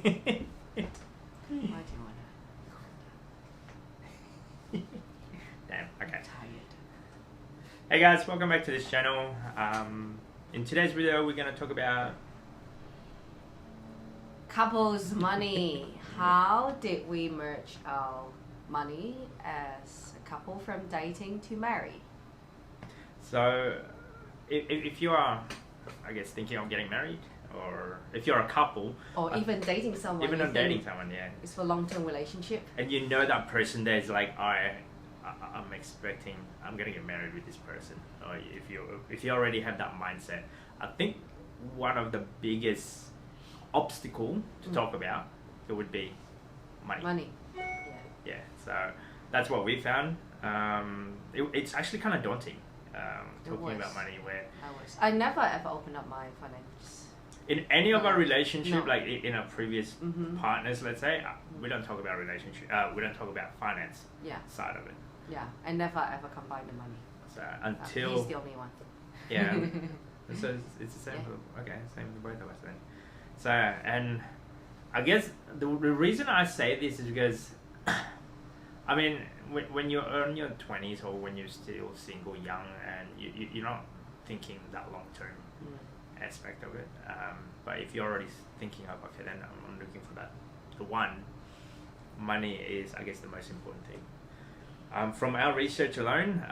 do you want to? Damn, okay. I'm tired. Hey guys, welcome back to this channel. In today's video, we're going to talk about Couples money. How did we merge our money as a couple from dating to marry? So, if you are, I guess, thinking of getting married, or if you're a couple, Or even dating someone. even you not dating think someone, yeah, it's for long-term relationship. and you know that person there's like, I'm expecting I'm gonna get married with this person, or if you already have that mindset, I think one of the biggest obstacle to talk about, it would be money. Money. Yeah. Yeah, so that's what we found. It's actually kind of daunting talking about money, where I never ever opened up my finance. in any of our relationship, No. like in our previous partners, let's say, we don't talk about relationship, we don't talk about finance Yeah. side of it. Yeah. I never ever combine the money. So until He's the only one. yeah, so it's the same. Yeah. Same for both of us then. So, and I guess the reason I say this is because, I mean, when you're in your 20s, or when you're still single, young, and you're not thinking that long term aspect of it. But if you're already thinking of, okay, then I'm looking for that, the one, money is, I guess, the most important thing. From our research alone,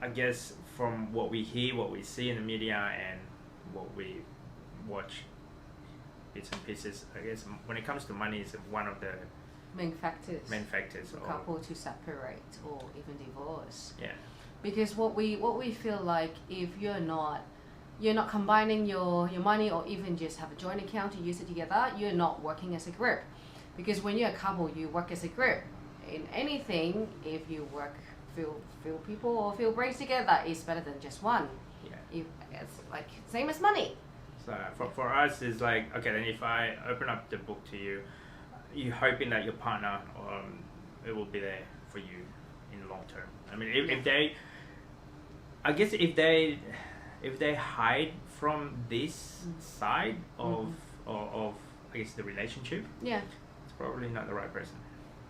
I guess from what we hear, what we see in the media, and what we watch, bits and pieces, I guess when it comes to money, is one of the Main factors for a couple to separate or even divorce. Yeah. Because what we feel like, if you're not combining your money, or even just have a joint account to use it together, you're not working as a group. Because when you're a couple, you work as a group. In anything, if you work few people or few brains together, it's better than just one. Yeah. It's like same as money. So for us, it's like, okay, then if I open up the book to you, you're hoping that your partner, it will be there for you in the long term. I mean, if they, I guess if they hide from this side of I guess the relationship, Yeah. it's probably not the right person.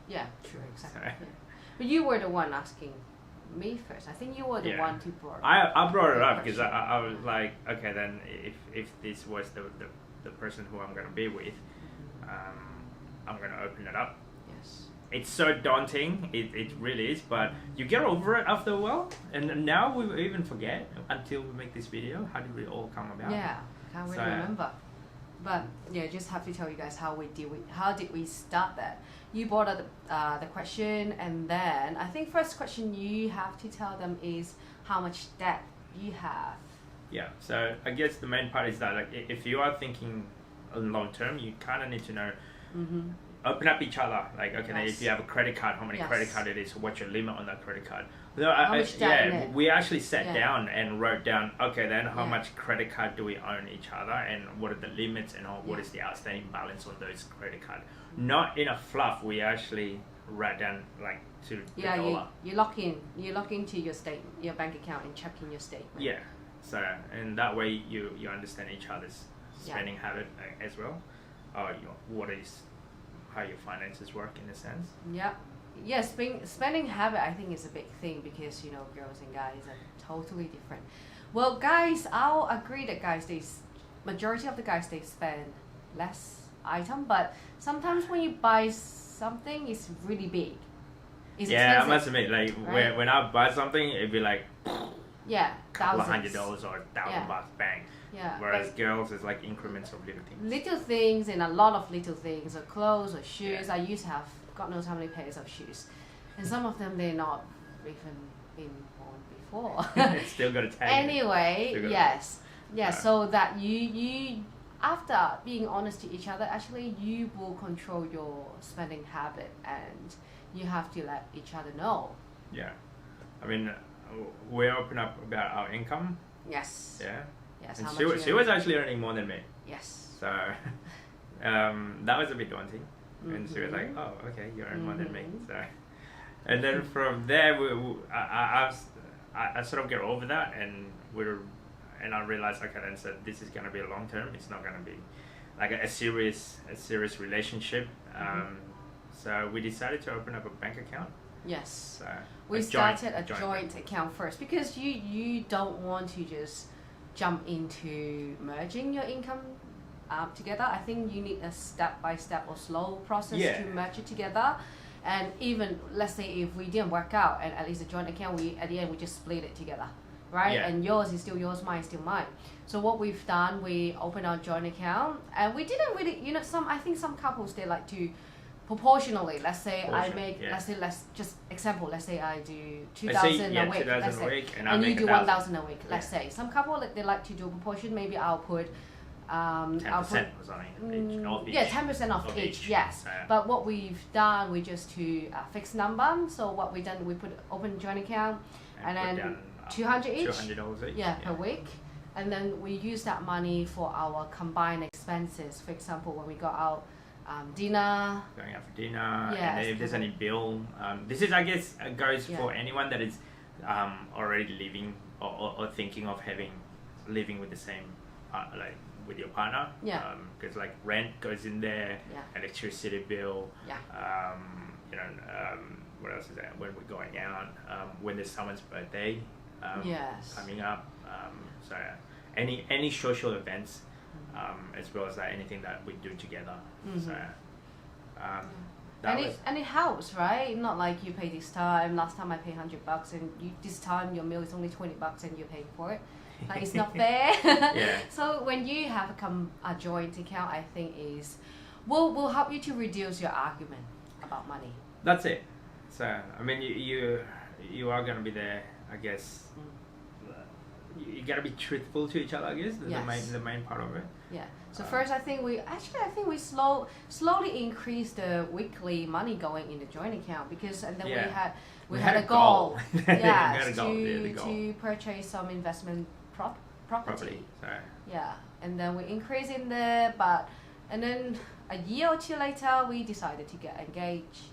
Yeah, true, exactly. Sorry. Yeah. But you were the one asking me first. I think you were the one to brought. I brought it up because I was like, okay, then if this was the person who I'm gonna be with, I'm gonna open it up. Yes. It's so daunting, it really is, but you get over it after a while, and now we even forget until we make this video, how did we all come about? Yeah, can't really remember. But yeah, just have to tell you guys how did we start that. You brought up the question, and then I think first question you have to tell them is how much debt you have. Yeah, so I guess the main part is that, like, if you are thinking long term, you kind of need to know, open up each other. Like, okay, then if you have a credit card, how many credit card it is, what's your limit on that credit card? How much debt we actually sat down and wrote down, okay, then how much credit card do we own each other, and what are the limits, and what is the outstanding balance on those credit card. Not in a fluff, we actually write down like to the dollar. You lock into your statement, your bank account, and check in your statement. Yeah, so, and that way you understand each other's spending habit as well, how your finances work in a sense. Yeah. Yes, spending habit, I think, is a big thing, because girls and guys are totally different. Well, guys, I'll agree that majority of the guys, they spend less item, but sometimes when you buy something, it's really big. It's expensive, I must admit, like, right? when I buy something, it'd be like couple of $100 or $1,000, bang. Yeah. Whereas girls, is like increments of little things. Little things, and a lot of little things, or clothes or shoes. I used to have God knows how many pairs of shoes, and some of them they're not even been worn before. Still got a tag. Anyway, yes. So that you after being honest to each other, actually you will control your spending habit, and you have to let each other know. Yeah, I mean, we open up about our income. Yes. Yeah. Yes. And she was actually earning more than me. Yes. So that was a bit daunting. And she was like, oh, okay, you earn more than me. So, and then from there, I sort of get over that, and I realized, okay, then so this is going to be a long term. It's not going to be like a serious relationship. So we decided to open up a bank account. Yes. So We started a joint account first because you don't want to just jump into merging your income together. I think you need a step-by-step or slow process to merge it together. And even, let's say if we didn't work out, and at least a joint account, at the end we just split it together, right? Yeah. And yours is still yours, mine is still mine. So what we've done, we opened our joint account, and we didn't really, I think some couples, they like to proportionally, let's say let's just example, let's say I do 2,000 a week, let's say, and you do 1,000 a week, let's say. Some couple, they like to do a proportion, maybe I'll put 10% or something of each. Yeah, 10% of each, yes. But what we've done, we just to fixed number. So what we done, we put open joint account, and then 200 each. $200 each. Yeah, per week. And then we use that money for our combined expenses. For example, when we go out, dinner. Going out for dinner. Yeah. And if there's any bill, this is, I guess, goes for anyone that is already living or thinking of living with the same like with your partner. Yeah. Because like rent goes in there. Yeah. Electricity bill. Yeah. What else is that? When we're going out, when there's someone's birthday coming up. So any social events, as well as anything that we do together. So and it helps, right? Not like you pay this time. Last time I paid $100, and this time your meal is only $20, and you're paying for it. Like, it's not fair. So when you have a joint account, I think will help you to reduce your argument about money. That's it. So I mean, you are gonna be there, I guess. You gotta be truthful to each other, I guess. The main part of it. Yeah. So first, I think we slowly increased the weekly money going in the joint account, because and then we had a goal. To purchase some investment property. Yeah, and then we increased in there, and then a year or two later, we decided to get engaged.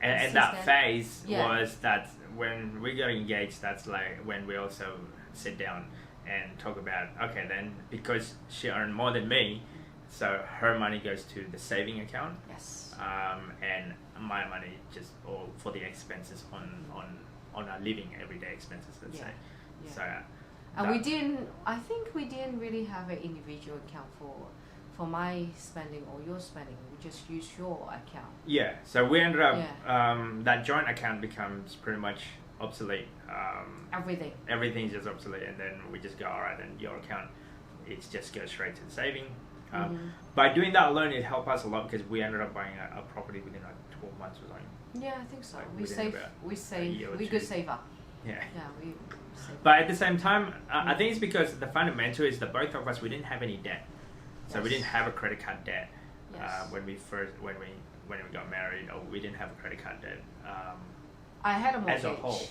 And that phase was that when we got engaged, that's like when we also sit down and talk about, okay, then because she earned more than me, so her money goes to the saving account. Yes. And my money just all for the expenses on our living, everyday expenses, let's say. Yeah. So. And I think we didn't really have an individual account for my spending or your spending. We just use your account. Yeah. So we ended up that joint account becomes pretty much obsolete. Everything's just obsolete, and then we just go, all right, then your account, it just goes straight to the saving. By doing that alone, it helped us a lot, because we ended up buying a property within like 12 months or something. Yeah, I think so. We could save up. Yeah. We. But at the same time, I think it's because the fundamental is that both of us, we didn't have any debt, so we didn't have a credit card debt when we got married, or we didn't have a credit card debt. I had a mortgage. As a whole.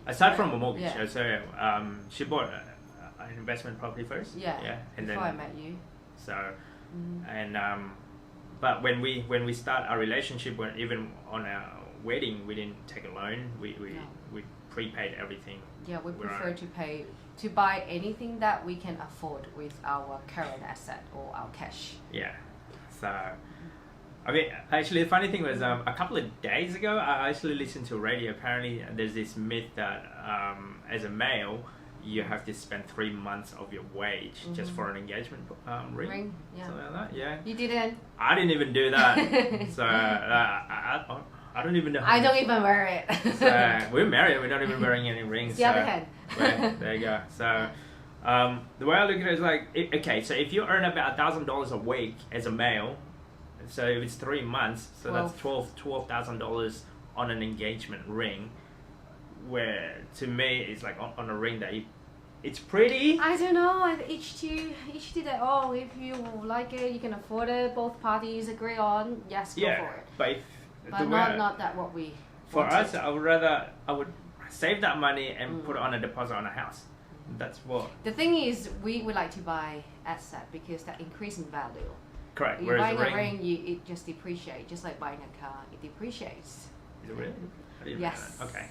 Aside from a mortgage, so she bought an investment property first. Yeah. And before I met you. So, and but when we start our relationship, even on our wedding, we didn't take a loan. We prepaid everything. Yeah, we prefer to buy anything that we can afford with our current asset or our cash. Yeah. So, I mean, actually, the funny thing was, a couple of days ago, I actually listened to radio. Apparently, there's this myth that as a male, you have to spend 3 months of your wage just for an engagement ring. Something like that. Yeah. You didn't? I didn't even do that. So, I don't even know. I don't even wear it. So, we're married. We're not even wearing any rings. It's the other hand. There you go. So, the way I look at it is like, okay, so if you earn about $1,000 a week as a male, so if it's 3 months, so that's $12,000 on an engagement ring, where to me it's like on a ring that it's pretty. I don't know. Each to their own. If you like it, you can afford it. Both parties agree on. Yes, go for it. But not that what we. For us, I would save that money and put it on a deposit on a house. That's what. The thing is, we would like to buy asset because that increase in value. Correct. You're buying a ring, it just depreciates. Just like buying a car, it depreciates. Is it really? Yes. Okay.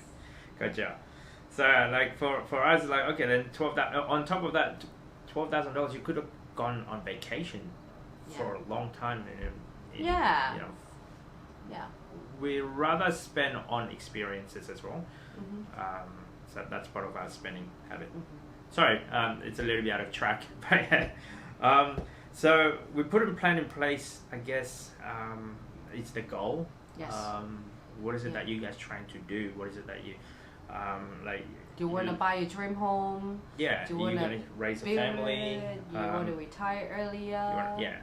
Gotcha. So like for us, like, okay, then on top of that $12,000, you could have gone on vacation long time in Yeah. you know, Yeah. we rather spend on experiences as well. Mm-hmm. So that's part of our spending habit. Mm-hmm. Sorry, it's a little bit out of track. But so we put a plan in place. I guess it's the goal. Yes. What is it Yeah. that you guys trying to do? What is it that you like? Do you want to buy a dream home? Yeah. Do you You're want gonna to raise a build family. it? Do you want to retire earlier? Yeah.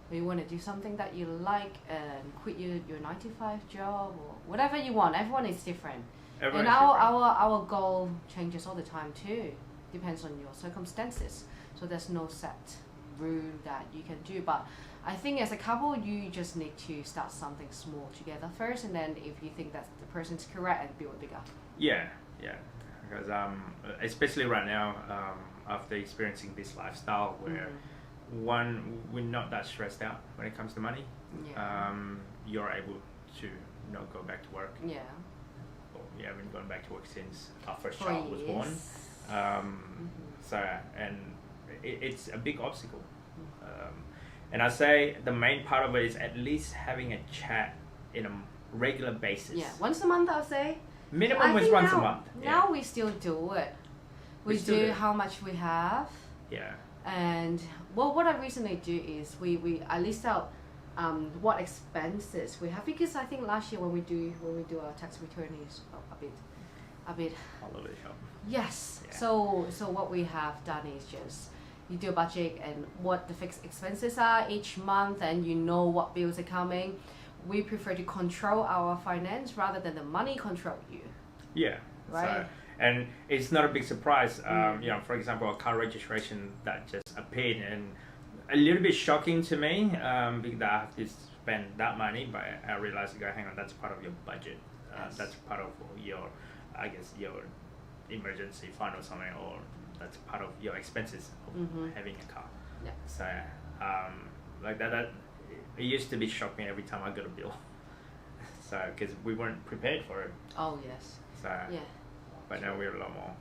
Do you want to do something that you like and quit your 9 to 5 job or whatever you want? Everyone is different. Everyone's And different. our goal changes all the time too. Depends on your circumstances. So there's no set rule that you can do. But I think as a couple, you just need to start something small together first, and then if you think that the person's correct, and build bigger. Yeah. Because especially right now, after experiencing this lifestyle where one, we're not that stressed out when it comes to money. Yeah. You're able to not go back to work. Yeah. Well, we haven't gone back to work since our first 4 child was born. years. So, and it's a big obstacle. And I say the main part of it is at least having a chat in a regular basis. Yeah, once a month I'll say. Minimum was once a month. Now we still do it. We still do do. how much we have. Yeah. And what I recently do is I list out what expenses we have, because I think last year when we do our tax return is a bit All over the shop. yes. Yeah. So what we have done is just you do a budget and what the fixed expenses are each month, and you know what bills are coming. We prefer to control our finance rather than the money control you. Yeah. Right. So, and it's not a big surprise. You know, for example, a car registration that just appeared, and a little bit shocking to me because I have to spend that money, but I realized, hang on, that's part of your budget. Yes. That's part of your, I guess, your emergency fund or something, or that's part of your expenses of having a car. Yeah. So, like that it used to be shocking every time I got a bill. So, because we weren't prepared for it. Oh yes. So, Yeah. but now we're a lot more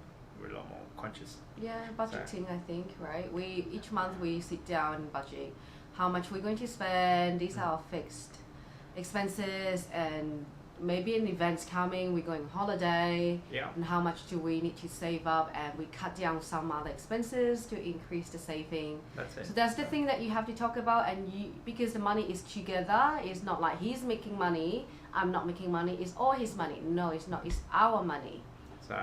conscious. Yeah, budgeting, I think, right? Each month we sit down and budget how much we're going to spend. These are our fixed expenses, and maybe an event's coming, we're going on holiday, Yeah. and how much do we need to save up, and we cut down some other expenses to increase the saving. That's it. So that's the thing that you have to talk about, and because the money is together, it's not like he's making money, I'm not making money, it's all his money. No, it's not, it's our money. So,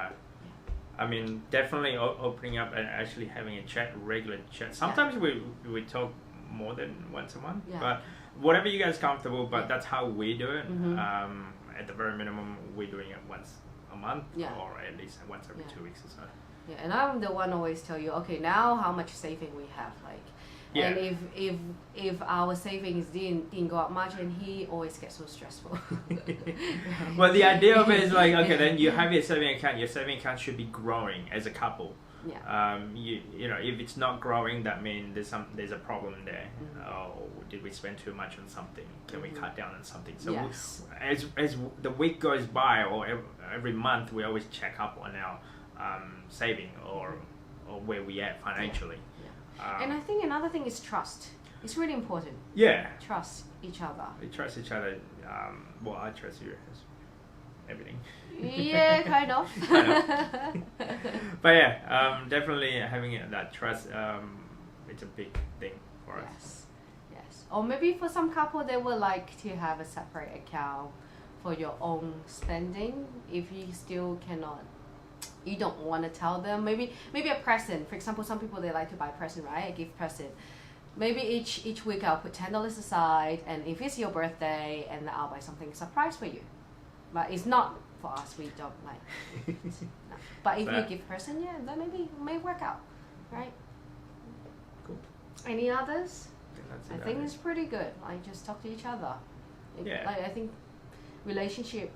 I mean, definitely opening up and actually having a chat, regular chat. Sometimes we talk more than once a month, Yeah. but whatever you guys comfortable. But Yeah. that's how we do it. Mhm. At the very minimum, we're doing it once a month, Yeah. or at least once every 2 weeks or so. Yeah, and I'm the one always tell you, okay, now how much saving we have, like, Yeah. and if our savings didn't go up much, and he always gets so stressful. Right? Well, the idea of it is like, okay, then you have your saving account. Your saving account should be growing as a couple. Yeah. You know, if it's not growing, that means there's a problem there. Or did we spend too much on something? Can we cut down on something? So Yes. as the week goes by, or every month, we always check up on our saving or where we at financially. And I think another thing is trust. It's really important. Yeah. Trust each other. We trust each other. Well, I trust you as everything. Yeah, kind of. But yeah, definitely having that trust, it's a big thing for us. Yes. Or maybe for some couple, they would like to have a separate account for your own spending. If you still cannot, you don't want to tell them. Maybe a present. For example, some people, they like to buy present, right? A gift present. Maybe each week I'll put $10 aside, and if it's your birthday, and I'll buy something surprise for you. But it's not for us. We don't like. No. But if you give present, yeah, then maybe it may work out, right? Cool. Any others? That's I it, think it's pretty good. Like, just talk to each other. Yeah. Like, I think relationship,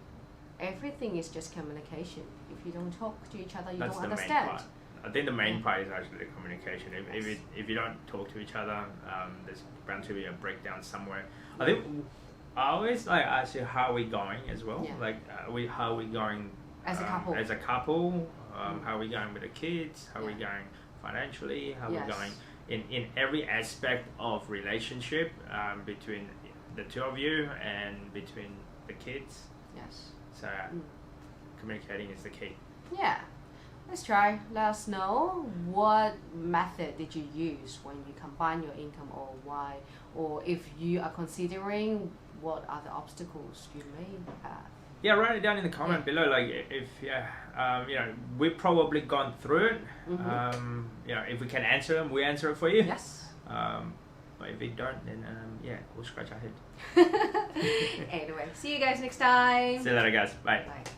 everything is just communication. If you don't talk to each other, you That's don't the understand. main part. I think the main part is actually the communication. If you don't talk to each other, there's bound to be a breakdown somewhere. I think I always like ask you how are we going as well. Yeah. Like how are we going As a couple. As a couple, how are we going with the kids? How are we going financially? How are we Yes. going in every aspect of relationship between the two of you and between the kids. Yes. So communicating is the key. Yeah. Let's try. Let us know what method did you use when you combine your income, or why, or if you are considering, what are the obstacles you may have. Yeah, write it down in the comment below. Like if we've probably gone through it. If we can answer them, we answer it for you. Yes. But if we don't, then we'll scratch our head. Anyway, see you guys next time. See you later, guys. Bye. Bye.